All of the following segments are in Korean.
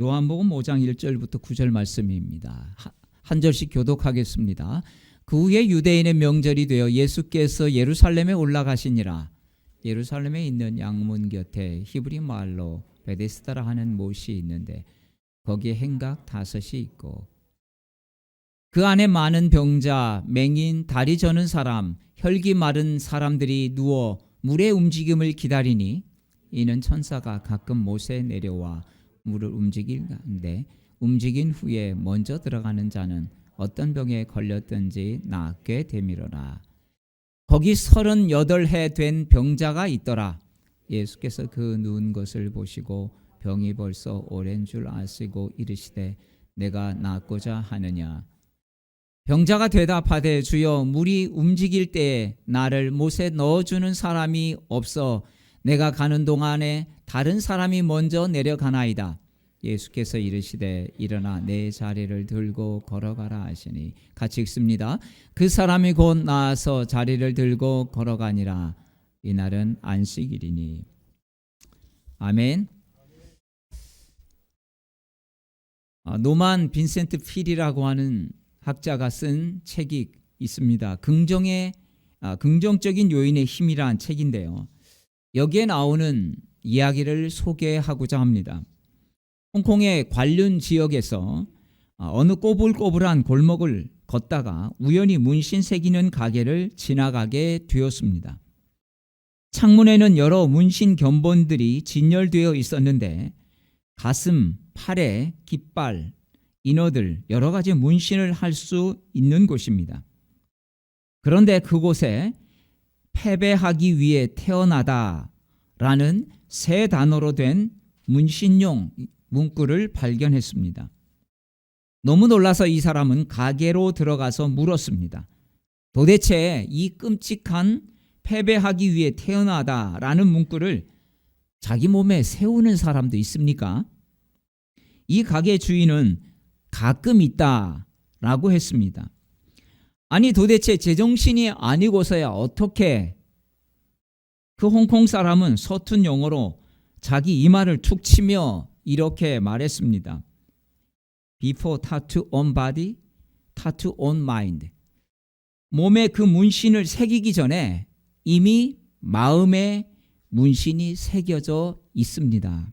요한복음 5장 1절부터 9절 말씀입니다. 한 절씩 교독하겠습니다. 그 후에 유대인의 명절이 되어 예수께서 예루살렘에 올라가시니라. 예루살렘에 있는 양문 곁에 히브리 말로 베데스다라 하는 못이 있는데 거기에 행각 5이 있고 그 안에 많은 병자, 맹인, 다리 저는 사람, 혈기 마른 사람들이 누워 물의 움직임을 기다리니 이는 천사가 가끔 못에 내려와 물을 움직이는데 움직인 후에 먼저 들어가는 자는 어떤 병에 걸렸든지 낫게 되미로라. 거기 38해 된 병자가 있더라. 예수께서 그 누운 것을 보시고 병이 벌써 오랜 줄 아시고 이르시되 내가 낫고자 하느냐. 병자가 대답하되 주여 물이 움직일 때에 나를 못에 넣어주는 사람이 없어 내가 가는 동안에 다른 사람이 먼저 내려가나이다. 예수께서 이르시되 일어나 내 자리를 들고 걸어가라 하시니 같이 읽습니다. 그 사람이 곧 나아서 자리를 들고 걸어가니라. 이날은 안식일이니. 아멘. 노만 빈센트 필이라고 하는 학자가 쓴 책이 있습니다. 긍정적인 요인의 힘이라는 책인데요. 여기에 나오는 이야기를 소개하고자 합니다. 홍콩의 관륜 지역에서 어느 꼬불꼬불한 골목을 걷다가 우연히 문신 새기는 가게를 지나가게 되었습니다. 창문에는 여러 문신 견본들이 진열되어 있었는데 가슴, 팔에 깃발, 인어들 여러 가지 문신을 할 수 있는 곳입니다. 그런데 그곳에 패배하기 위해 태어나다라는 세 단어로 된 문신용 문구를 발견했습니다. 너무 놀라서 이 사람은 가게로 들어가서 물었습니다. 도대체 이 끔찍한 패배하기 위해 태어나다라는 문구를 자기 몸에 세우는 사람도 있습니까? 이 가게 주인은 가끔 있다라고 했습니다. 아니 도대체 제정신이 아니고서야 어떻게 그 홍콩 사람은 서툰 영어로 자기 이마를 툭 치며 이렇게 말했습니다. Before tattoo on body, tattoo on mind. 몸에 그 문신을 새기기 전에 이미 마음에 문신이 새겨져 있습니다.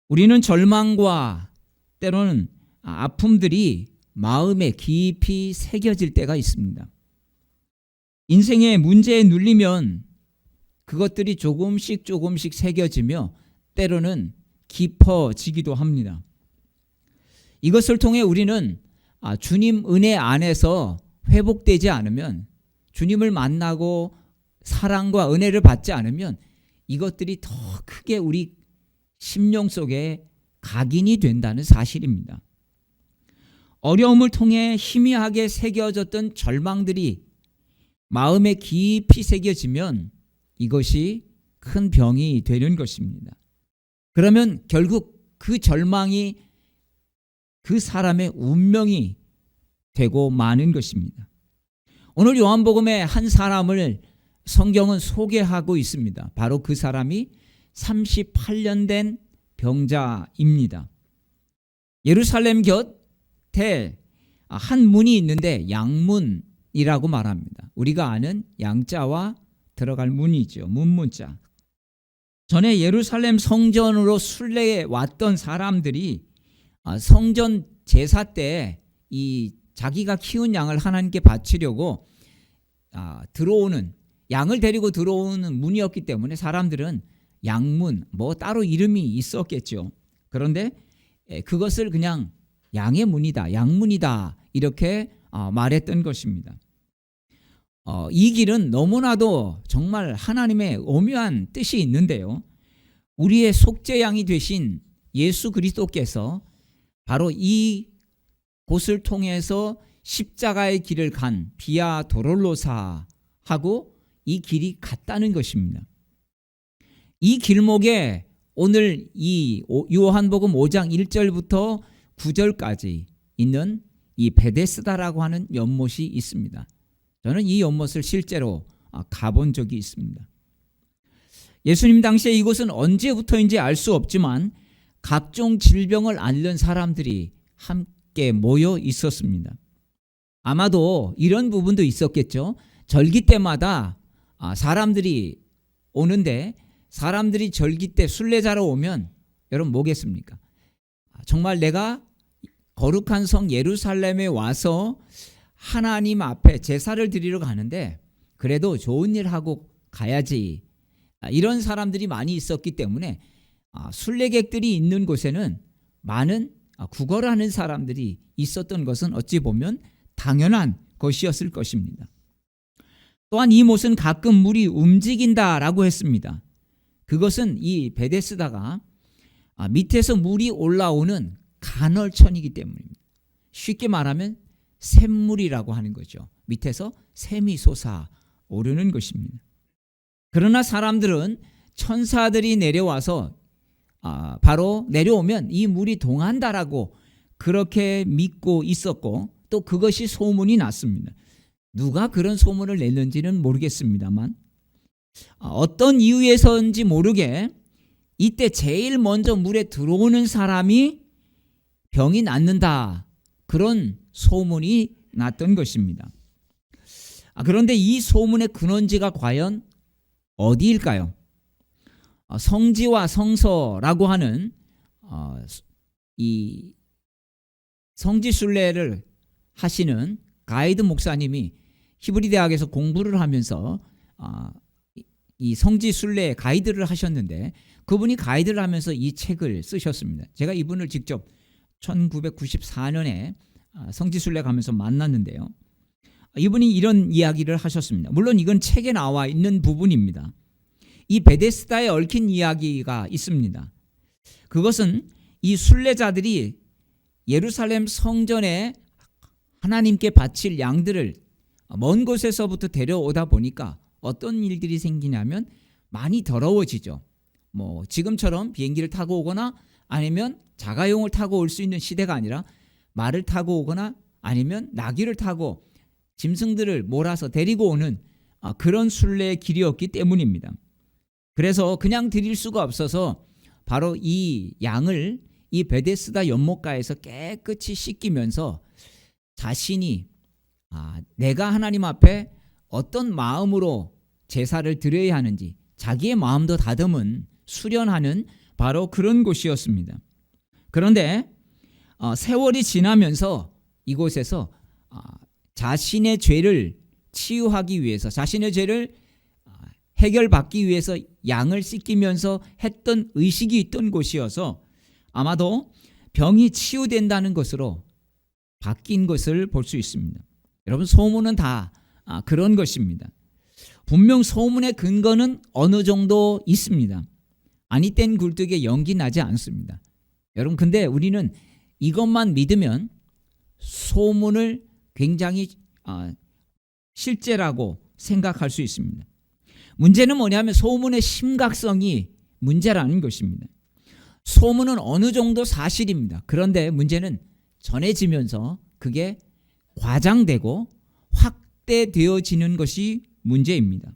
우리는 절망과 때로는 아픔들이 마음에 깊이 새겨질 때가 있습니다. 인생의 문제에 눌리면 그것들이 조금씩 새겨지며 때로는 깊어지기도 합니다. 이것을 통해 우리는 주님 은혜 안에서 회복되지 않으면, 주님을 만나고 사랑과 은혜를 받지 않으면 이것들이 더 크게 우리 심령 속에 각인이 된다는 사실입니다. 어려움을 통해 희미하게 새겨졌던 절망들이 마음에 깊이 새겨지면 이것이 큰 병이 되는 것입니다. 그러면 결국 그 절망이 그 사람의 운명이 되고 마는 것입니다. 오늘 요한복음의 한 사람을 성경은 소개하고 있습니다. 바로 그 사람이 38년 된 병자입니다. 예루살렘 곁에 한 문이 있는데 양문이라고 말합니다. 우리가 아는 양자와 들어갈 문이죠. 문자. 전에 예루살렘 성전으로 순례해 왔던 사람들이 성전 제사 때 이 자기가 키운 양을 하나님께 바치려고 들어오는 양을 데리고 들어오는 문이었기 때문에 사람들은 양문 뭐 따로 이름이 있었겠죠. 그런데 그것을 그냥 양의 문이다, 양문이다 이렇게 말했던 것입니다. 이 길은 너무나도 정말 하나님의 오묘한 뜻이 있는데요. 우리의 속죄양이 되신 예수 그리스도께서 바로 이 곳을 통해서 십자가의 길을 간 비아 도롤로사하고 이 길이 같다는 것입니다. 이 길목에 오늘 이 요한복음 5장 1절부터 9절까지 있는 이 베데스다라고 하는 연못이 있습니다. 저는 이 연못을 실제로 가본 적이 있습니다. 예수님 당시에 이곳은 언제부터인지 알 수 없지만 각종 질병을 앓는 사람들이 함께 모여 있었습니다. 아마도 이런 부분도 있었겠죠. 절기 때마다 사람들이 오는데, 사람들이 절기 때 순례자로 오면 여러분 뭐겠습니까? 정말 내가 거룩한 성 예루살렘에 와서 하나님 앞에 제사를 드리러 가는데 그래도 좋은 일 하고 가야지, 이런 사람들이 많이 있었기 때문에 순례객들이 있는 곳에는 많은 구걸을 하는 사람들이 있었던 것은 어찌 보면 당연한 것이었을 것입니다. 또한 이 못은 가끔 물이 움직인다라고 했습니다. 그것은 이 베데스다가 밑에서 물이 올라오는 간헐천이기 때문입니다. 쉽게 말하면 샘물이라고 하는 거죠. 밑에서 샘이 솟아오르는 것입니다. 그러나 사람들은 천사들이 내려와서 바로 내려오면 이 물이 동한다라고 그렇게 믿고 있었고, 또 그것이 소문이 났습니다. 누가 그런 소문을 냈는지는 모르겠습니다만 어떤 이유에서인지 모르게 이때 제일 먼저 물에 들어오는 사람이 병이 낫는다, 그런 소문이 났던 것입니다. 그런데 이 소문의 근원지가 과연 어디일까요? 성지와 성서라고 하는 이 성지순례를 하시는 가이드 목사님이 히브리 대학에서 공부를 하면서 이 성지순례 가이드를 하셨는데, 그분이 가이드를 하면서 이 책을 쓰셨습니다. 제가 이분을 직접 1994년에 성지순례 가면서 만났는데요. 이분이 이런 이야기를 하셨습니다. 물론 이건 책에 나와 있는 부분입니다. 이 베데스다에 얽힌 이야기가 있습니다. 그것은 이 순례자들이 예루살렘 성전에 하나님께 바칠 양들을 먼 곳에서부터 데려오다 보니까 어떤 일들이 생기냐면 많이 더러워지죠. 지금처럼 비행기를 타고 오거나 아니면 자가용을 타고 올 수 있는 시대가 아니라 말을 타고 오거나 아니면 나귀를 타고 짐승들을 몰아서 데리고 오는 그런 순례의 길이었기 때문입니다. 그래서 그냥 드릴 수가 없어서 바로 이 양을 이 베데스다 연못가에서 깨끗이 씻기면서 자신이 내가 하나님 앞에 어떤 마음으로 제사를 드려야 하는지 자기의 마음도 다듬은 수련하는 바로 그런 곳이었습니다. 그런데 세월이 지나면서 이곳에서 자신의 죄를 치유하기 위해서, 자신의 죄를 해결받기 위해서 양을 씻기면서 했던 의식이 있던 곳이어서 아마도 병이 치유된다는 것으로 바뀐 것을 볼 수 있습니다. 여러분, 소문은 다 그런 것입니다. 분명 소문의 근거는 어느 정도 있습니다. 아니 땐 굴뚝에 연기 나지 않습니다. 여러분, 근데 우리는 이것만 믿으면 소문을 굉장히 실제라고 생각할 수 있습니다. 문제는 뭐냐면 소문의 심각성이 문제라는 것입니다. 소문은 어느 정도 사실입니다. 그런데 문제는 전해지면서 그게 과장되고 확대되어지는 것이 문제입니다.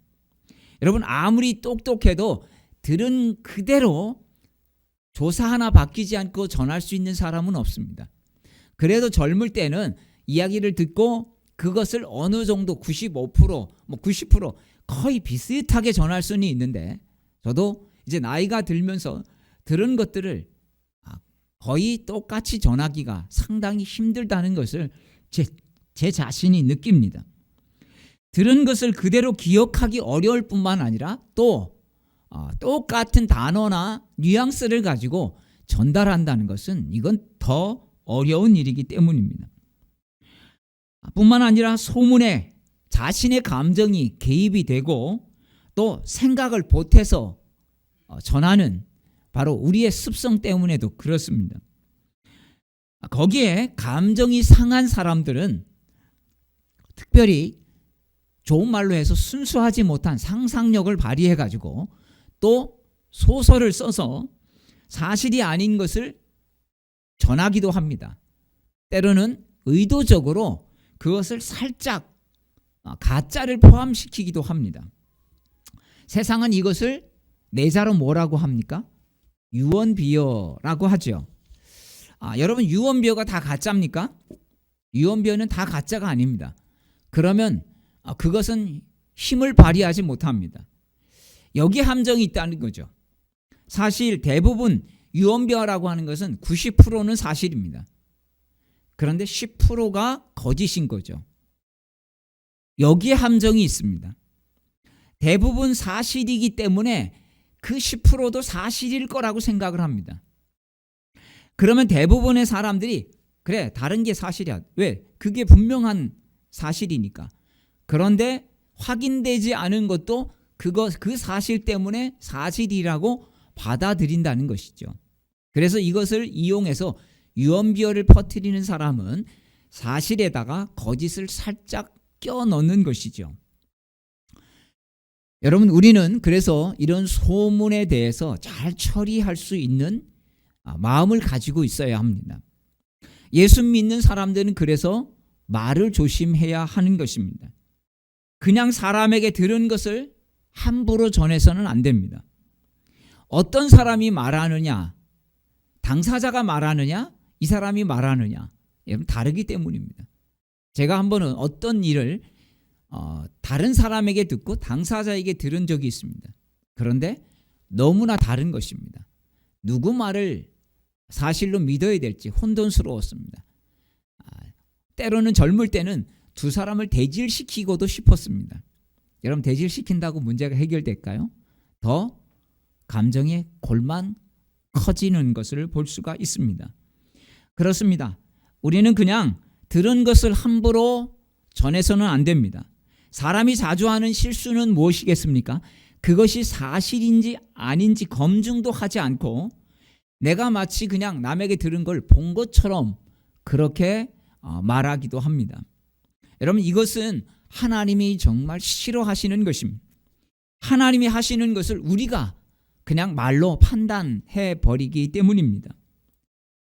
여러분, 아무리 똑똑해도 들은 그대로 조사 하나 바뀌지 않고 전할 수 있는 사람은 없습니다. 그래도 젊을 때는 이야기를 듣고 그것을 어느 정도 95%, 90% 거의 비슷하게 전할 수는 있는데, 저도 이제 나이가 들면서 들은 것들을 거의 똑같이 전하기가 상당히 힘들다는 것을 제 자신이 느낍니다. 들은 것을 그대로 기억하기 어려울 뿐만 아니라 또 똑같은 단어나 뉘앙스를 가지고 전달한다는 것은 이건 더 어려운 일이기 때문입니다. 뿐만 아니라 소문에 자신의 감정이 개입이 되고 또 생각을 보태서 전하는 바로 우리의 습성 때문에도 그렇습니다. 거기에 감정이 상한 사람들은 특별히 좋은 말로 해서 순수하지 못한 상상력을 발휘해가지고 또 소설을 써서 사실이 아닌 것을 전하기도 합니다. 때로는 의도적으로 그것을 살짝 가짜를 포함시키기도 합니다. 세상은 이것을 내자로 뭐라고 합니까? 유언비어라고 하죠. 여러분 유언비어가 다 가짜입니까? 유언비어는 다 가짜가 아닙니다. 그러면 그것은 힘을 발휘하지 못합니다. 여기에 함정이 있다는 거죠. 사실 대부분 유언비어라고 하는 것은 90%는 사실입니다. 그런데 10%가 거짓인 거죠. 여기에 함정이 있습니다. 대부분 사실이기 때문에 그 10%도 사실일 거라고 생각을 합니다. 그러면 대부분의 사람들이 그래 다른 게 사실이야. 왜? 그게 분명한 사실이니까. 그런데 확인되지 않은 것도 그 사실 때문에 사실이라고 받아들인다는 것이죠. 그래서 이것을 이용해서 유언비어를 퍼뜨리는 사람은 사실에다가 거짓을 살짝 껴넣는 것이죠. 여러분 우리는 그래서 이런 소문에 대해서 잘 처리할 수 있는 마음을 가지고 있어야 합니다. 예수 믿는 사람들은 그래서 말을 조심해야 하는 것입니다. 그냥 사람에게 들은 것을 함부로 전해서는 안 됩니다. 어떤 사람이 말하느냐, 당사자가 말하느냐, 이 사람이 말하느냐, 여러분 다르기 때문입니다. 제가 한 번은 어떤 일을 다른 사람에게 듣고 당사자에게 들은 적이 있습니다. 그런데 너무나 다른 것입니다. 누구 말을 사실로 믿어야 될지 혼돈스러웠습니다. 때로는 젊을 때는 두 사람을 대질시키고도 싶었습니다. 여러분 대질시킨다고 문제가 해결될까요? 더 감정의 골만 커지는 것을 볼 수가 있습니다. 그렇습니다. 우리는 그냥 들은 것을 함부로 전해서는 안 됩니다. 사람이 자주 하는 실수는 무엇이겠습니까? 그것이 사실인지 아닌지 검증도 하지 않고 내가 마치 그냥 남에게 들은 걸 본 것처럼 그렇게 말하기도 합니다. 여러분 이것은 하나님이 정말 싫어하시는 것입니다. 하나님이 하시는 것을 우리가 그냥 말로 판단해 버리기 때문입니다.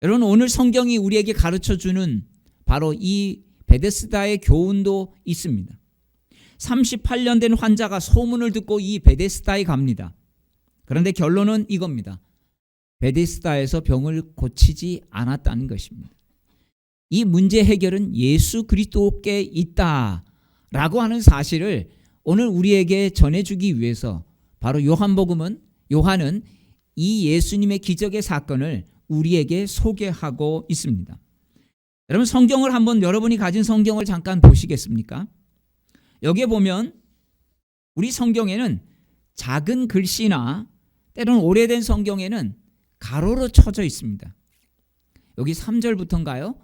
여러분 오늘 성경이 우리에게 가르쳐주는 바로 이 베데스다의 교훈도 있습니다. 38년 된 환자가 소문을 듣고 이 베데스다에 갑니다. 그런데 결론은 이겁니다. 베데스다에서 병을 고치지 않았다는 것입니다. 이 문제 해결은 예수 그리스도께 있다라고 하는 사실을 오늘 우리에게 전해주기 위해서 바로 요한은 이 예수님의 기적의 사건을 우리에게 소개하고 있습니다. 여러분 성경을 한번 여러분이 가진 성경을 잠깐 보시겠습니까? 여기에 보면 우리 성경에는 작은 글씨나 때로는 오래된 성경에는 가로로 쳐져 있습니다. 여기 3절부터인가요?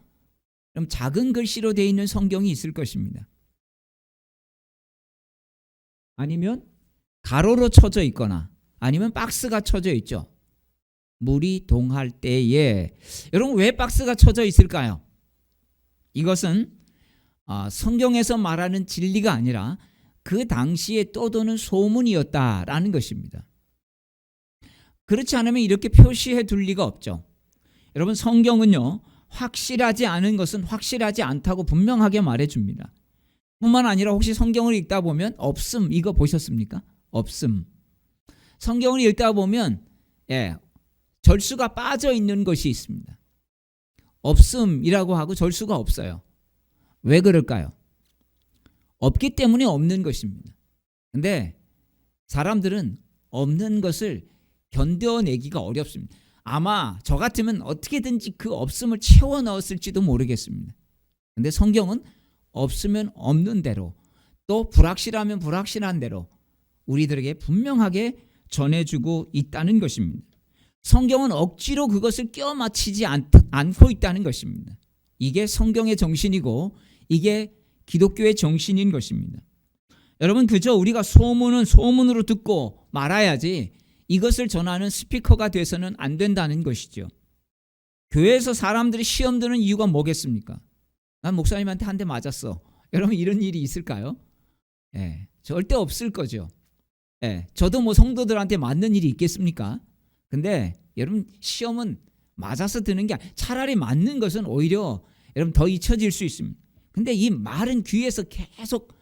그럼 작은 글씨로 되어 있는 성경이 있을 것입니다. 아니면 가로로 쳐져 있거나 아니면 박스가 쳐져 있죠. 물이 동할 때에. 여러분 왜 박스가 쳐져 있을까요? 이것은 성경에서 말하는 진리가 아니라 그 당시에 떠도는 소문이었다라는 것입니다. 그렇지 않으면 이렇게 표시해 둘 리가 없죠. 여러분 성경은요 확실하지 않은 것은 확실하지 않다고 분명하게 말해줍니다. 뿐만 아니라 혹시 성경을 읽다 보면 없음 이거 보셨습니까? 없음. 성경을 읽다 보면 절수가 빠져 있는 것이 있습니다. 없음이라고 하고 절수가 없어요. 왜 그럴까요? 없기 때문에 없는 것입니다. 근데 사람들은 없는 것을 견뎌내기가 어렵습니다. 아마 저 같으면 어떻게든지 그 없음을 채워 넣었을지도 모르겠습니다. 근데 성경은 없으면 없는 대로 또 불확실하면 불확실한 대로 우리들에게 분명하게 전해주고 있다는 것입니다. 성경은 억지로 그것을 껴맞추지 않고 있다는 것입니다. 이게 성경의 정신이고 이게 기독교의 정신인 것입니다. 여러분 그저 우리가 소문은 소문으로 듣고 말아야지 이것을 전하는 스피커가 돼서는 안 된다는 것이죠. 교회에서 사람들이 시험 드는 이유가 뭐겠습니까? 난 목사님한테 한 대 맞았어. 여러분 이런 일이 있을까요? 절대 없을 거죠. 저도 뭐 성도들한테 맞는 일이 있겠습니까? 근데 여러분 시험은 맞아서 드는 게 차라리 맞는 것은 오히려 여러분 더 잊혀질 수 있습니다. 근데 이 말은 귀에서 계속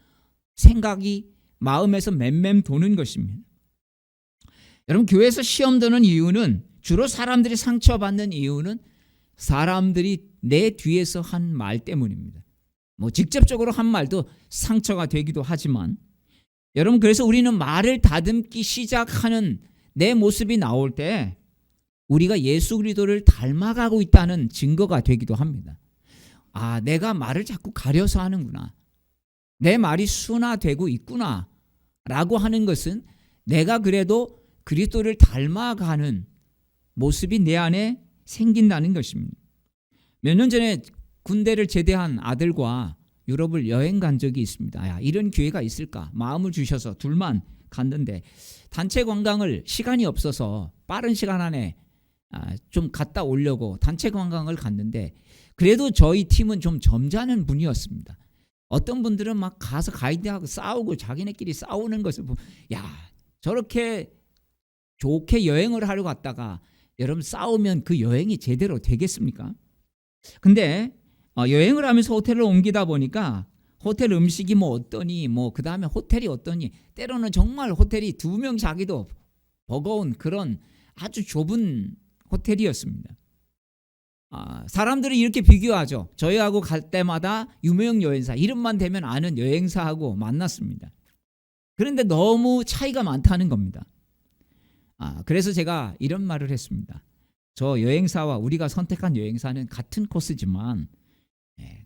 생각이 마음에서 맴맴 도는 것입니다. 여러분 교회에서 시험 드는 이유는 주로 사람들이 상처받는 이유는 사람들이 내 뒤에서 한 말 때문입니다. 뭐 직접적으로 한 말도 상처가 되기도 하지만, 여러분, 그래서 우리는 말을 다듬기 시작하는 내 모습이 나올 때 우리가 예수 그리스도를 닮아가고 있다는 증거가 되기도 합니다. 아, 내가 말을 자꾸 가려서 하는구나, 내 말이 순화되고 있구나 라고 하는 것은 내가 그래도 그리스도를 닮아가는 모습이 내 안에 생긴다는 것입니다. 몇 년 전에 군대를 제대한 아들과 유럽을 여행 간 적이 있습니다. 야, 이런 기회가 있을까 마음을 주셔서 둘만 갔는데, 단체 관광을 시간이 없어서 빠른 시간 안에 좀 갔다 오려고 단체 관광을 갔는데, 그래도 저희 팀은 좀 점잖은 분이었습니다. 어떤 분들은 막 가서 가이드하고 싸우고 자기네끼리 싸우는 것을 보면, 야, 저렇게 좋게 여행을 하러 갔다가 여러분 싸우면 그 여행이 제대로 되겠습니까? 근데 여행을 하면서 호텔을 옮기다 보니까 호텔 음식이 뭐 어떠니, 뭐 그 다음에 호텔이 어떠니, 때로는 정말 호텔이 2명 자기도 버거운 그런 아주 좁은 호텔이었습니다. 사람들이 이렇게 비교하죠. 저희하고 갈 때마다 유명 여행사, 이름만 대면 아는 여행사하고 만났습니다. 그런데 너무 차이가 많다는 겁니다. 그래서 제가 이런 말을 했습니다. 저 여행사와 우리가 선택한 여행사는 같은 코스지만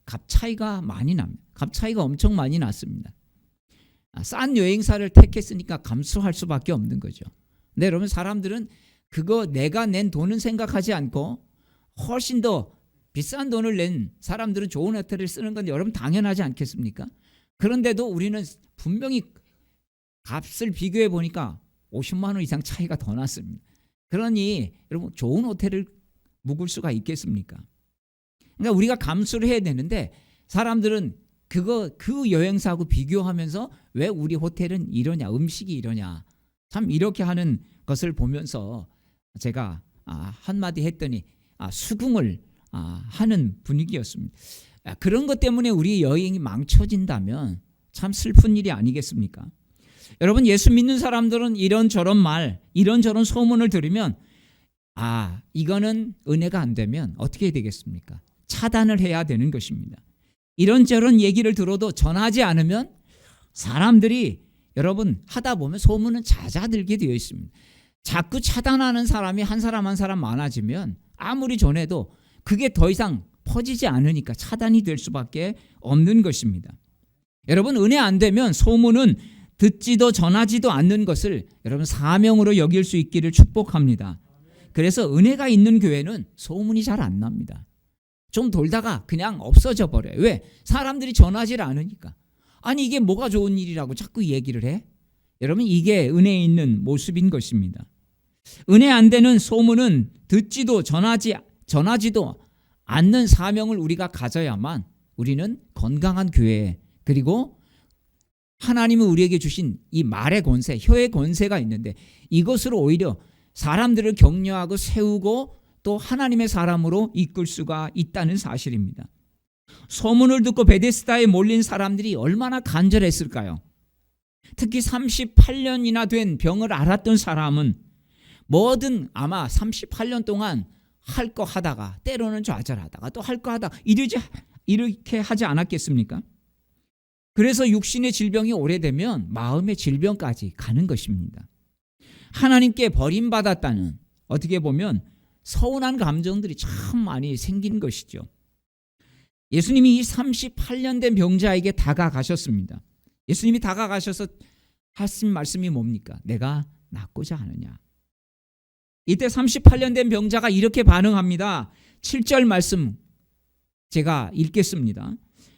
값 차이가 많이 납니다. 값 차이가 엄청 많이 났습니다. 싼 여행사를 택했으니까 감수할 수밖에 없는 거죠. 근데 여러분, 사람들은 그거 내가 낸 돈은 생각하지 않고 훨씬 더 비싼 돈을 낸 사람들은 좋은 호텔을 쓰는 건데, 여러분 당연하지 않겠습니까? 그런데도 우리는 분명히 값을 비교해 보니까 50만 원 이상 차이가 더 났습니다. 그러니 여러분, 좋은 호텔을 묵을 수가 있겠습니까? 그러니까 우리가 감수를 해야 되는데, 사람들은 그 여행사하고 비교하면서 왜 우리 호텔은 이러냐, 음식이 이러냐, 참 이렇게 하는 것을 보면서 제가 한마디 했더니 수긍을 하는 분위기였습니다. 그런 것 때문에 우리 여행이 망쳐진다면 참 슬픈 일이 아니겠습니까? 여러분, 예수 믿는 사람들은 이런저런 말, 이런저런 소문을 들으면 이거는 은혜가 안 되면 어떻게 되겠습니까? 차단을 해야 되는 것입니다. 이런저런 얘기를 들어도 전하지 않으면 사람들이, 여러분, 하다 보면 소문은 잦아들게 되어 있습니다. 자꾸 차단하는 사람이 한 사람 한 사람 많아지면 아무리 전해도 그게 더 이상 퍼지지 않으니까 차단이 될 수밖에 없는 것입니다. 여러분, 은혜 안 되면 소문은 듣지도 전하지도 않는 것을 여러분 사명으로 여길 수 있기를 축복합니다. 그래서 은혜가 있는 교회는 소문이 잘 안 납니다. 좀 돌다가 그냥 없어져 버려요. 왜? 사람들이 전하지 않으니까. 아니, 이게 뭐가 좋은 일이라고 자꾸 얘기를 해? 여러분, 이게 은혜 있는 모습인 것입니다. 은혜 안 되는 소문은 듣지도 전하지도 않는 사명을 우리가 가져야만 우리는 건강한 교회, 그리고 하나님은 우리에게 주신 이 말의 권세, 혀의 권세가 있는데, 이것으로 오히려 사람들을 격려하고 세우고 또 하나님의 사람으로 이끌 수가 있다는 사실입니다. 소문을 듣고 베데스다에 몰린 사람들이 얼마나 간절했을까요? 특히 38년이나 된 병을 앓았던 사람은 뭐든 아마 38년 동안 할 거 하다가, 때로는 좌절하다가 또 할 거 하다가 이렇게 하지 않았겠습니까? 그래서 육신의 질병이 오래되면 마음의 질병까지 가는 것입니다. 하나님께 버림받았다는, 어떻게 보면 서운한 감정들이 참 많이 생긴 것이죠. 예수님이 이 38년 된 병자에게 다가가셨습니다. 예수님이 다가가셔서 하신 말씀이 뭡니까? 내가 낫고자 하느냐. 이때 38년 된 병자가 이렇게 반응합니다. 7절 말씀 제가 읽겠습니다.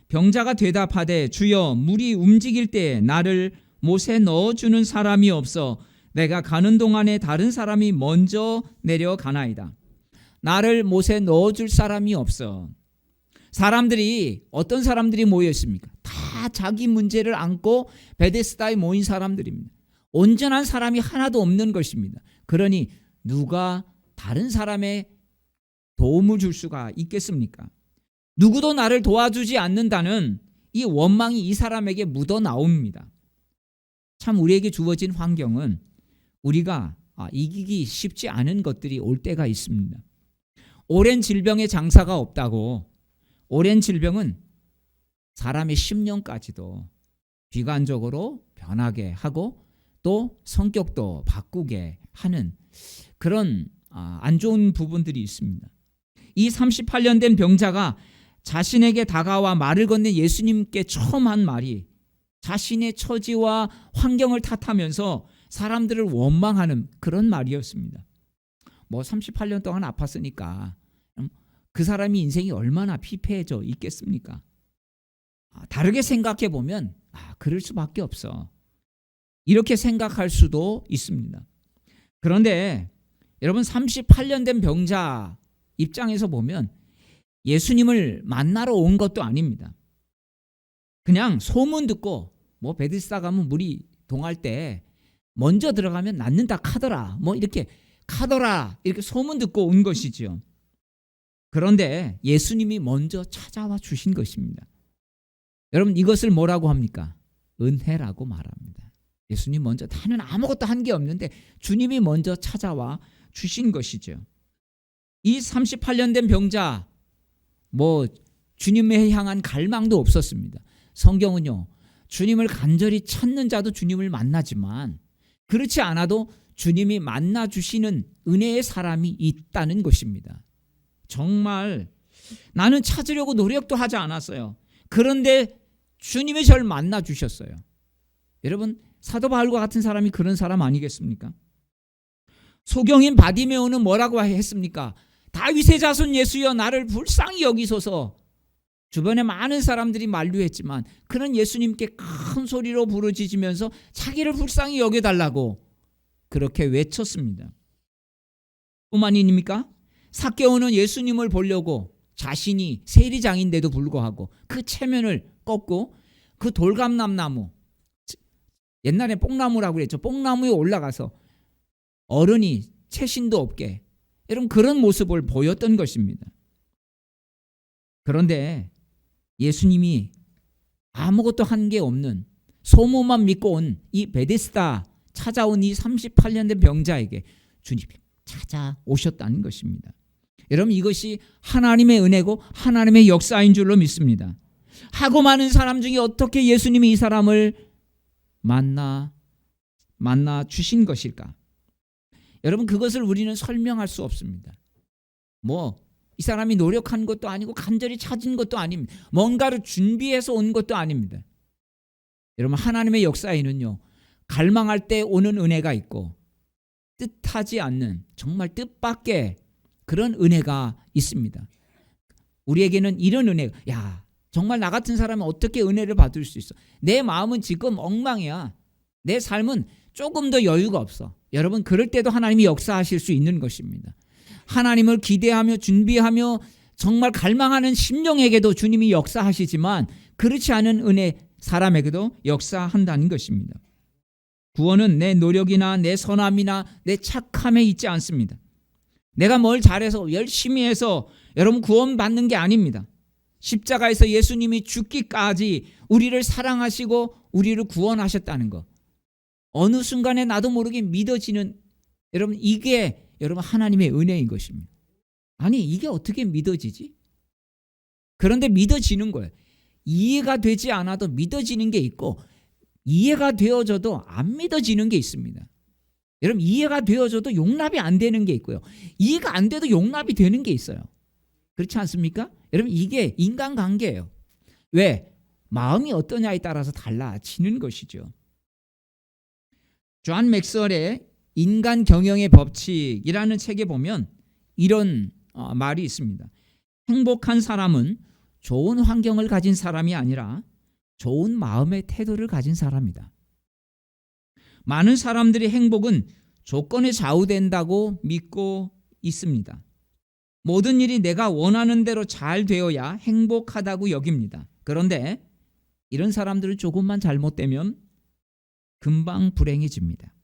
병자가 대답하되, 주여, 물이 움직일 때 나를 못에 넣어주는 사람이 없어 내가 가는 동안에 다른 사람이 먼저 내려가나이다. 나를 못에 넣어줄 사람이 없어. 사람들이, 어떤 사람들이 모였습니까? 다 자기 문제를 안고 베데스다에 모인 사람들입니다. 온전한 사람이 하나도 없는 것입니다. 그러니 누가 다른 사람의 도움을 줄 수가 있겠습니까? 누구도 나를 도와주지 않는다는 이 원망이 이 사람에게 묻어나옵니다. 참 우리에게 주어진 환경은 우리가 이기기 쉽지 않은 것들이 올 때가 있습니다. 오랜 질병의 장사가 없다고 오랜 질병은 사람의 심령까지도 비관적으로 변하게 하고 또 성격도 바꾸게 하는 그런 안 좋은 부분들이 있습니다. 이 38년 된 병자가 자신에게 다가와 말을 건넨 예수님께 처음 한 말이 자신의 처지와 환경을 탓하면서 사람들을 원망하는 그런 말이었습니다. 38년 동안 아팠으니까 그 사람이 인생이 얼마나 피폐해져 있겠습니까? 다르게 생각해 보면 그럴 수밖에 없어. 이렇게 생각할 수도 있습니다. 그런데 여러분 38년 된 병자 입장에서 보면 예수님을 만나러 온 것도 아닙니다. 그냥 소문 듣고 베드스다 가면 물이 동할 때 먼저 들어가면 낫는다 카더라 이렇게 카더라 이렇게 소문 듣고 온 것이지요. 그런데 예수님이 먼저 찾아와 주신 것입니다. 여러분 이것을 뭐라고 합니까? 은혜라고 말합니다. 예수님 먼저 나는 아무것도 한 게 없는데 주님이 먼저 찾아와 주신 것이죠. 이 38년 된 병자 주님을 향한 갈망도 없었습니다. 성경은요 주님을 간절히 찾는 자도 주님을 만나지만 그렇지 않아도 주님이 만나 주시는 은혜의 사람이 있다는 것입니다. 정말 나는 찾으려고 노력도 하지 않았어요. 그런데 주님이 저를 만나 주셨어요. 여러분 사도 바울과 같은 사람이 그런 사람 아니겠습니까? 소경인 바디메오는 뭐라고 했습니까? 다윗의 자손 예수여 나를 불쌍히 여기소서. 주변에 많은 사람들이 만류했지만 그는 예수님께 큰 소리로 부르짖으면서 자기를 불쌍히 여겨달라고 그렇게 외쳤습니다. 뿐만 아닙니까? 삭개오는 예수님을 보려고 자신이 세리장인데도 불구하고 그 체면을 꺾고 그 돌감나무 옛날에 뽕나무라고 그랬죠. 뽕나무에 올라가서 어른이 채신도 없게 이런 그런 모습을 보였던 것입니다. 그런데 예수님이 아무것도 한 게 없는 소문만 믿고 온 이 베데스다 찾아온 이 38년 된 병자에게 주님이 찾아오셨다는 것입니다. 여러분 이것이 하나님의 은혜고 하나님의 역사인 줄로 믿습니다. 하고 많은 사람 중에 어떻게 예수님이 이 사람을 만나 주신 것일까? 여러분 그것을 우리는 설명할 수 없습니다. 이 사람이 노력한 것도 아니고 간절히 찾은 것도 아닙니다. 뭔가를 준비해서 온 것도 아닙니다. 여러분 하나님의 역사에는요 갈망할 때 오는 은혜가 있고 뜻하지 않는 정말 뜻밖의 그런 은혜가 있습니다. 우리에게는 이런 은혜가 정말 나 같은 사람은 어떻게 은혜를 받을 수 있어? 내 마음은 지금 엉망이야. 내 삶은 조금 더 여유가 없어. 여러분 그럴 때도 하나님이 역사하실 수 있는 것입니다. 하나님을 기대하며 준비하며 정말 갈망하는 심령에게도 주님이 역사하시지만 그렇지 않은 은혜 사람에게도 역사한다는 것입니다. 구원은 내 노력이나 내 선함이나 내 착함에 있지 않습니다. 내가 뭘 잘해서 열심히 해서 여러분 구원받는 게 아닙니다. 십자가에서 예수님이 죽기까지 우리를 사랑하시고 우리를 구원하셨다는 것. 어느 순간에 나도 모르게 믿어지는 여러분 이게 여러분 하나님의 은혜인 것입니다. 아니 이게 어떻게 믿어지지? 그런데 믿어지는 거예요. 이해가 되지 않아도 믿어지는 게 있고 이해가 되어져도 안 믿어지는 게 있습니다. 여러분 이해가 되어져도 용납이 안 되는 게 있고요. 이해가 안 돼도 용납이 되는 게 있어요. 그렇지 않습니까? 여러분 이게 인간관계예요. 왜? 마음이 어떠냐에 따라서 달라지는 것이죠. 존 맥스웰의 인간 경영의 법칙이라는 책에 보면 이런 말이 있습니다. 행복한 사람은 좋은 환경을 가진 사람이 아니라 좋은 마음의 태도를 가진 사람이다. 많은 사람들이 행복은 조건에 좌우된다고 믿고 있습니다. 모든 일이 내가 원하는 대로 잘 되어야 행복하다고 여깁니다. 그런데 이런 사람들은 조금만 잘못되면 금방 불행해집니다.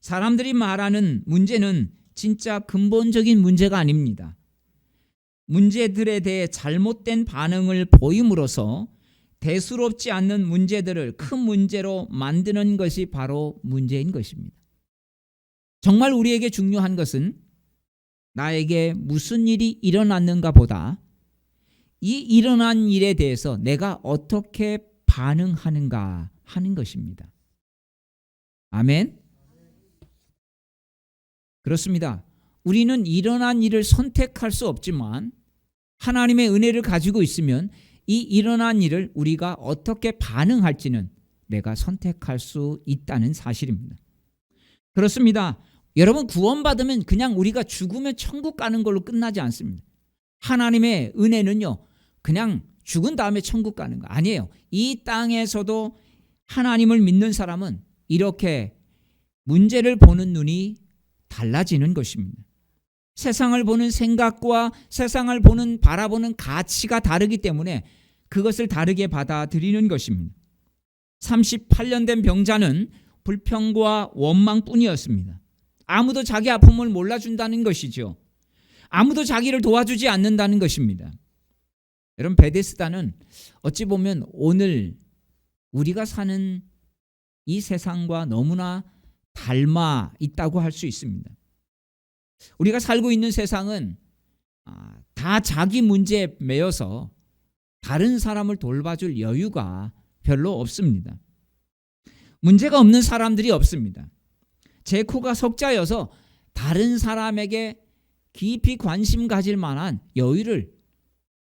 사람들이 말하는 문제는 진짜 근본적인 문제가 아닙니다. 문제들에 대해 잘못된 반응을 보임으로써 대수롭지 않는 문제들을 큰 문제로 만드는 것이 바로 문제인 것입니다. 정말 우리에게 중요한 것은 나에게 무슨 일이 일어났는가 보다 이 일어난 일에 대해서 내가 어떻게 반응하는가 하는 것입니다. 아멘. 그렇습니다. 우리는 일어난 일을 선택할 수 없지만 하나님의 은혜를 가지고 있으면 이 일어난 일을 우리가 어떻게 반응할지는 내가 선택할 수 있다는 사실입니다. 그렇습니다. 여러분, 구원받으면 그냥 우리가 죽으면 천국 가는 걸로 끝나지 않습니다. 하나님의 은혜는요, 그냥 죽은 다음에 천국 가는 거 아니에요. 이 땅에서도 하나님을 믿는 사람은 이렇게 문제를 보는 눈이 달라지는 것입니다. 세상을 보는 생각과 세상을 바라보는 가치가 다르기 때문에 그것을 다르게 받아들이는 것입니다. 38년 된 병자는 불평과 원망뿐이었습니다. 아무도 자기 아픔을 몰라준다는 것이죠. 아무도 자기를 도와주지 않는다는 것입니다. 여러분, 베데스다는 어찌 보면 오늘 우리가 사는 이 세상과 너무나 닮아 있다고 할 수 있습니다. 우리가 살고 있는 세상은 다 자기 문제에 매여서 다른 사람을 돌봐줄 여유가 별로 없습니다. 문제가 없는 사람들이 없습니다. 제 코가 석자여서 다른 사람에게 깊이 관심 가질 만한 여유를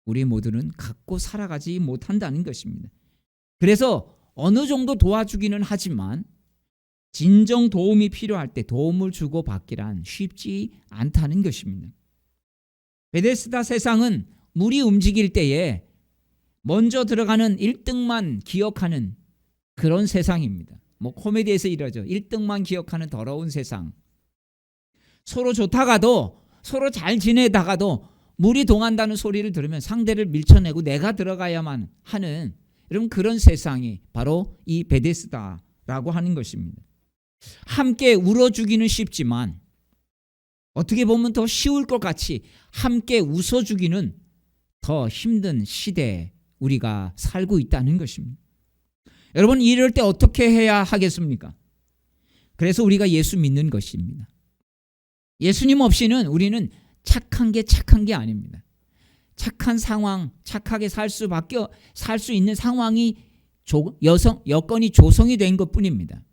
우리 모두는 갖고 살아가지 못한다는 것입니다. 그래서 어느 정도 도와주기는 하지만 진정 도움이 필요할 때 도움을 주고 받기란 쉽지 않다는 것입니다. 베데스다 세상은 물이 움직일 때에 먼저 들어가는 1등만 기억하는 그런 세상입니다. 코미디에서 이러죠. 1등만 기억하는 더러운 세상. 서로 좋다가도 서로 잘 지내다가도 물이 동한다는 소리를 들으면 상대를 밀쳐내고 내가 들어가야만 하는 여러분, 그런 세상이 바로 이 베데스다라고 하는 것입니다. 함께 울어주기는 쉽지만 어떻게 보면 더 쉬울 것 같이 함께 웃어주기는 더 힘든 시대에 우리가 살고 있다는 것입니다. 여러분, 이럴 때 어떻게 해야 하겠습니까? 그래서 우리가 예수 믿는 것입니다. 예수님 없이는 우리는 착한 게 아닙니다. 착한 상황, 착하게 살 수 있는 상황이 여건이 조성이 된 것뿐입니다.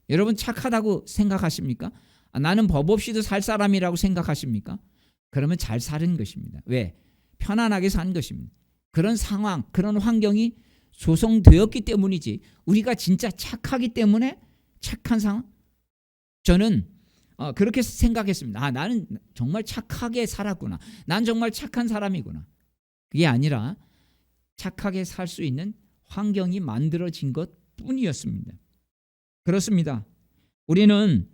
여러분, 착하다고 생각하십니까? 나는 법 없이도 살 사람이라고 생각하십니까? 그러면 잘 사는 것입니다. 왜? 편안하게 산 것입니다. 그런 상황, 그런 환경이 조성되었기 때문이지 우리가 진짜 착하기 때문에 착한 상황? 저는 그렇게 생각했습니다. 나는 정말 착하게 살았구나. 난 정말 착한 사람이구나. 그게 아니라 착하게 살 수 있는 환경이 만들어진 것뿐이었습니다. 그렇습니다. 우리는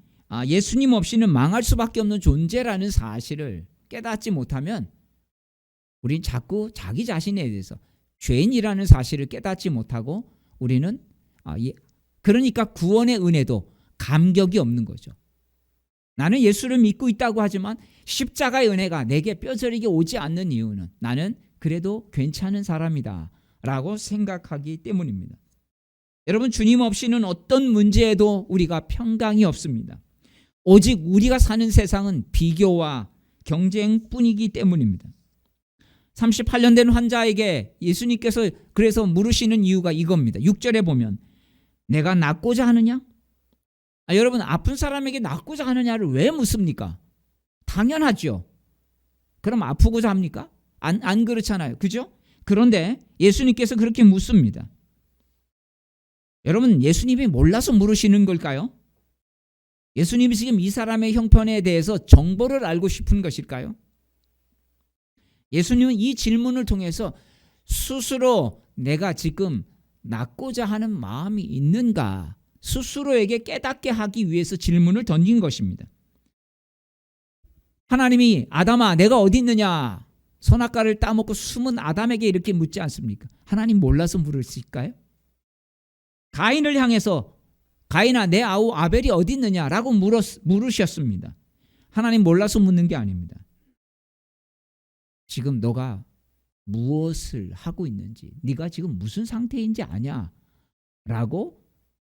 예수님 없이는 망할 수밖에 없는 존재라는 사실을 깨닫지 못하면 우리는 자꾸 자기 자신에 대해서 죄인이라는 사실을 깨닫지 못하고 우리는 그러니까 구원의 은혜도 감격이 없는 거죠. 나는 예수를 믿고 있다고 하지만 십자가의 은혜가 내게 뼈저리게 오지 않는 이유는 나는 그래도 괜찮은 사람이다 라고 생각하기 때문입니다. 여러분, 주님 없이는 어떤 문제에도 우리가 평강이 없습니다. 오직 우리가 사는 세상은 비교와 경쟁뿐이기 때문입니다. 38년 된 환자에게 예수님께서 그래서 물으시는 이유가 이겁니다. 6절에 보면 내가 낫고자 하느냐? 여러분, 아픈 사람에게 낫고자 하느냐를 왜 묻습니까? 당연하죠. 그럼 아프고자 합니까? 안 그렇잖아요. 그죠? 그런데 예수님께서 그렇게 묻습니다. 여러분, 예수님이 몰라서 물으시는 걸까요? 예수님이 지금 이 사람의 형편에 대해서 정보를 알고 싶은 것일까요? 예수님은 이 질문을 통해서 스스로 내가 지금 낫고자 하는 마음이 있는가 스스로에게 깨닫게 하기 위해서 질문을 던진 것입니다. 하나님이 아담아 내가 어디 있느냐 선악과를 따먹고 숨은 아담에게 이렇게 묻지 않습니까? 하나님 몰라서 물으실까요? 가인을 향해서 가인아 내 아우 아벨이 어디 있느냐라고 물으셨습니다. 하나님 몰라서 묻는 게 아닙니다. 지금 너가 무엇을 하고 있는지 네가 지금 무슨 상태인지 아냐? 라고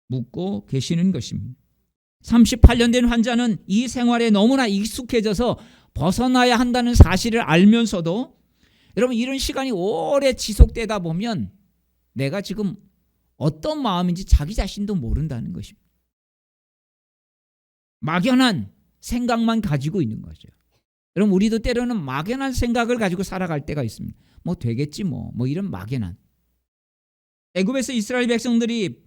묻고 계시는 것입니다. 38년 된 환자는 이 생활에 너무나 익숙해져서 벗어나야 한다는 사실을 알면서도 여러분 이런 시간이 오래 지속되다 보면 내가 지금 어떤 마음인지 자기 자신도 모른다는 것입니다. 막연한 생각만 가지고 있는 거죠. 여러분 우리도 때로는 막연한 생각을 가지고 살아갈 때가 있습니다. 뭐 되겠지 뭐 이런 막연한. 애굽에서 이스라엘 백성들이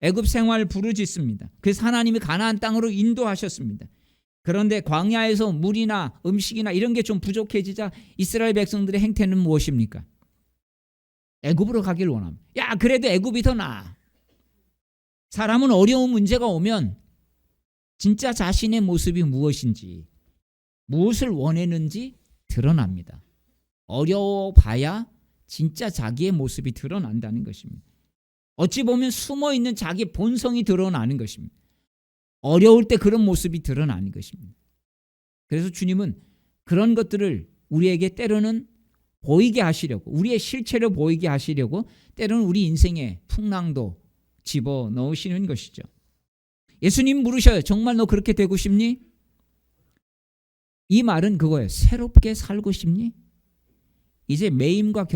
애굽 생활 부르짖습니다. 그래서 하나님이 가나안 땅으로 인도하셨습니다. 그런데 광야에서 물이나 음식이나 이런 게 좀 부족해지자 이스라엘 백성들의 행태는 무엇입니까? 애굽으로 가길 원합니다. 야 그래도 애굽이 더 나아. 사람은 어려운 문제가 오면 진짜 자신의 모습이 무엇인지 무엇을 원했는지 드러납니다. 어려워봐야 진짜 자기의 모습이 드러난다는 것입니다. 어찌 보면 숨어있는 자기 본성이 드러나는 것입니다. 어려울 때 그런 모습이 드러나는 것입니다. 그래서 주님은 그런 것들을 우리에게 때로는 보이게 하시려고 우리의 실체로 보이게 하시려고 때로는 우리 인생에 풍랑도 집어넣으시는 것이죠. 예수님 물으셔요. 정말 너 그렇게 되고 싶니? 이 말은 그거예요. 새롭게 살고 싶니? 이제 매임과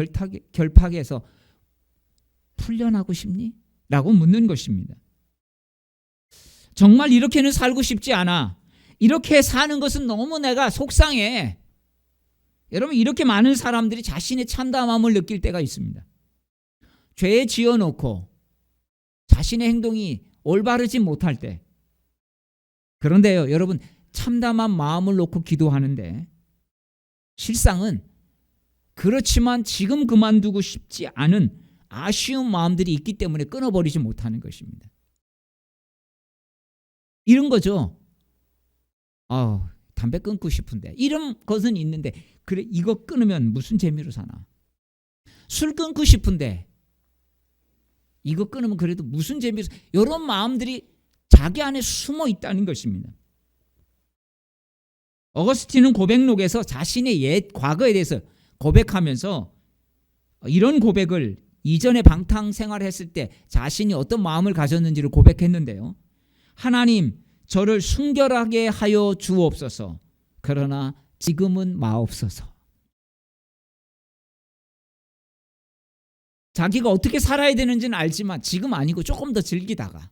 결박에서 풀려나고 싶니? 라고 묻는 것입니다. 정말 이렇게는 살고 싶지 않아. 이렇게 사는 것은 너무 내가 속상해. 여러분 이렇게 많은 사람들이 자신의 참담함을 느낄 때가 있습니다. 죄에 지어놓고 자신의 행동이 올바르지 못할 때. 그런데요 여러분 참담한 마음을 놓고 기도하는데 실상은 그렇지만 지금 그만두고 싶지 않은 아쉬운 마음들이 있기 때문에 끊어버리지 못하는 것입니다. 이런 거죠. 담배 끊고 싶은데 이런 것은 있는데 그래 이거 끊으면 무슨 재미로 사나. 술 끊고 싶은데 이거 끊으면 그래도 무슨 재미로 사나. 이런 마음들이 자기 안에 숨어 있다는 것입니다. 어거스틴은 고백록에서 자신의 옛 과거에 대해서 고백하면서 이런 고백을 이전에 방탕 생활했을 때 자신이 어떤 마음을 가졌는지를 고백했는데요. 하나님 저를 순결하게 하여 주옵소서. 그러나 지금은 마옵소서. 자기가 어떻게 살아야 되는지는 알지만 지금 아니고 조금 더 즐기다가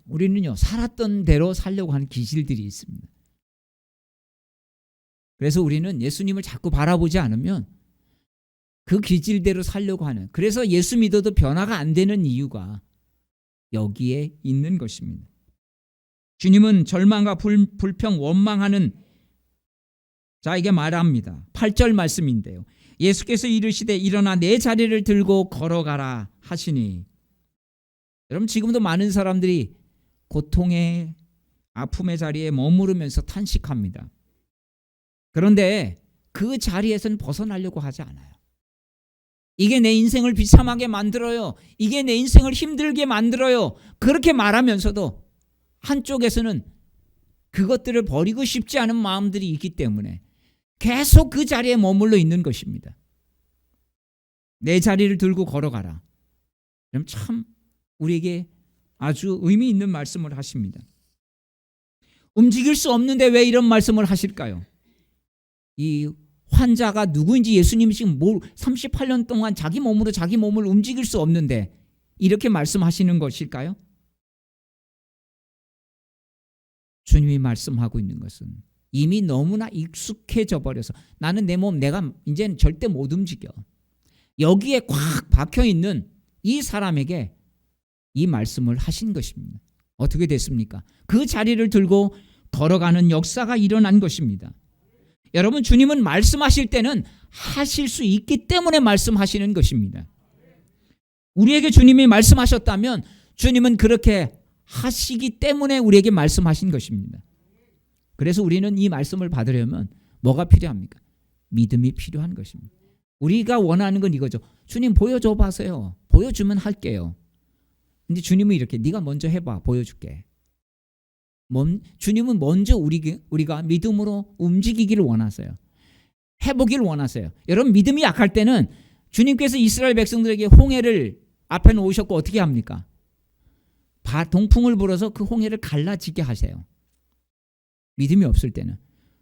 우리는요 살았던 대로 살려고 하는 기질들이 있습니다. 그래서 우리는 예수님을 자꾸 바라보지 않으면 그 기질대로 살려고 하는, 그래서 예수 믿어도 변화가 안 되는 이유가 여기에 있는 것입니다. 주님은 절망과 불평, 원망하는 자에게 말합니다. 8절 말씀인데요. 예수께서 이르시되 일어나 내 자리를 들고 걸어가라 하시니. 여러분 지금도 많은 사람들이 고통의 아픔의 자리에 머무르면서 탄식합니다. 그런데 그 자리에서는 벗어나려고 하지 않아요. 이게 내 인생을 비참하게 만들어요. 이게 내 인생을 힘들게 만들어요. 그렇게 말하면서도 한쪽에서는 그것들을 버리고 싶지 않은 마음들이 있기 때문에 계속 그 자리에 머물러 있는 것입니다. 내 자리를 들고 걸어가라. 그럼 참 우리에게 아주 의미 있는 말씀을 하십니다. 움직일 수 없는데 왜 이런 말씀을 하실까요? 이 환자가 누구인지 예수님이 지금 38년 동안 자기 몸을 움직일 수 없는데 이렇게 말씀하시는 것일까요? 주님이 말씀하고 있는 것은 이미 너무나 익숙해져 버려서 나는 내 몸 내가 이제는 절대 못 움직여. 여기에 꽉 박혀 있는 이 사람에게 이 말씀을 하신 것입니다. 어떻게 됐습니까? 그 자리를 들고 걸어가는 역사가 일어난 것입니다. 여러분 주님은 말씀하실 때는 하실 수 있기 때문에 말씀하시는 것입니다. 우리에게 주님이 말씀하셨다면 주님은 그렇게 하시기 때문에 우리에게 말씀하신 것입니다. 그래서 우리는 이 말씀을 받으려면 뭐가 필요합니까? 믿음이 필요한 것입니다. 우리가 원하는 건 이거죠. 주님 보여줘 봐세요. 보여주면 할게요. 근데 주님은 이렇게 네가 먼저 해봐. 보여줄게. 주님은 먼저 우리가 믿음으로 움직이기를 원하세요. 해보기를 원하세요. 여러분 믿음이 약할 때는 주님께서 이스라엘 백성들에게 홍해를 앞에 놓으셨고 어떻게 합니까? 동풍을 불어서 그 홍해를 갈라지게 하세요. 믿음이 없을 때는.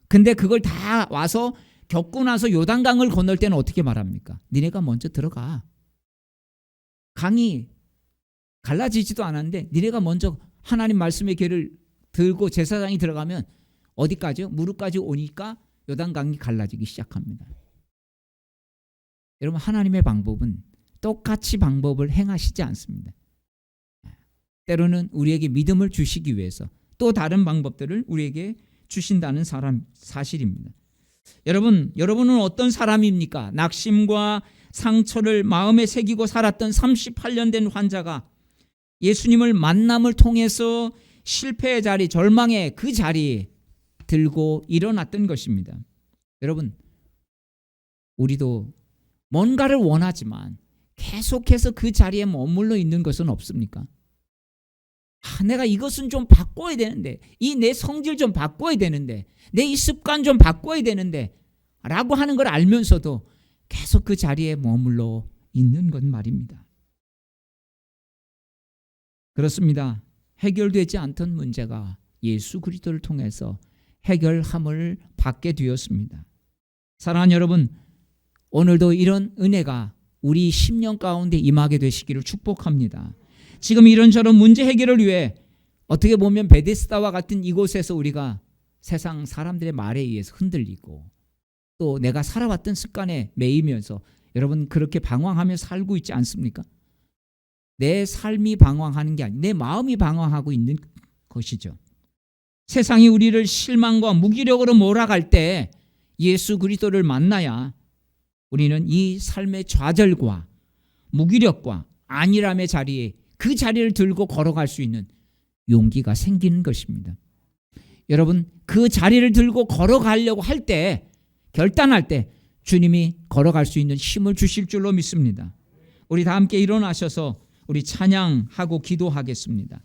근데 그걸 다 와서 겪고 나서 요단강을 건널 때는 어떻게 말합니까? 니네가 먼저 들어가. 강이 갈라지지도 않았는데 니네가 먼저 하나님 말씀의 길을 들고 제사장이 들어가면 어디까지요? 무릎까지 오니까 요단강이 갈라지기 시작합니다. 여러분, 하나님의 방법은 똑같이 방법을 행하시지 않습니다. 때로는 우리에게 믿음을 주시기 위해서 또 다른 방법들을 우리에게 주신다는 사실입니다. 여러분은 어떤 사람입니까? 낙심과 상처를 마음에 새기고 살았던 38년 된 환자가 예수님을 만남을 통해서 실패의 자리, 절망의 그 자리 들고 일어났던 것입니다. 여러분, 우리도 뭔가를 원하지만 계속해서 그 자리에 머물러 있는 것은 없습니까? 내가 이것은 좀 바꿔야 되는데, 이 내 성질 좀 바꿔야 되는데, 내 이 습관 좀 바꿔야 되는데 라고 하는 걸 알면서도 계속 그 자리에 머물러 있는 것 말입니다. 그렇습니다. 해결되지 않던 문제가 예수 그리스도를 통해서 해결함을 받게 되었습니다. 사랑하는 여러분, 오늘도 이런 은혜가 우리 10년 가운데 임하게 되시기를 축복합니다. 지금 이런저런 문제 해결을 위해 어떻게 보면 베데스다와 같은 이곳에서 우리가 세상 사람들의 말에 의해서 흔들리고 또 내가 살아왔던 습관에 매이면서 여러분 그렇게 방황하며 살고 있지 않습니까? 내 삶이 방황하는 게 아니라 내 마음이 방황하고 있는 것이죠. 세상이 우리를 실망과 무기력으로 몰아갈 때 예수 그리스도를 만나야 우리는 이 삶의 좌절과 무기력과 안일함의 자리에 그 자리를 들고 걸어갈 수 있는 용기가 생기는 것입니다. 여러분, 그 자리를 들고 걸어가려고 할 때, 결단할 때 주님이 걸어갈 수 있는 힘을 주실 줄로 믿습니다. 우리 다 함께 일어나셔서 우리 찬양하고 기도하겠습니다.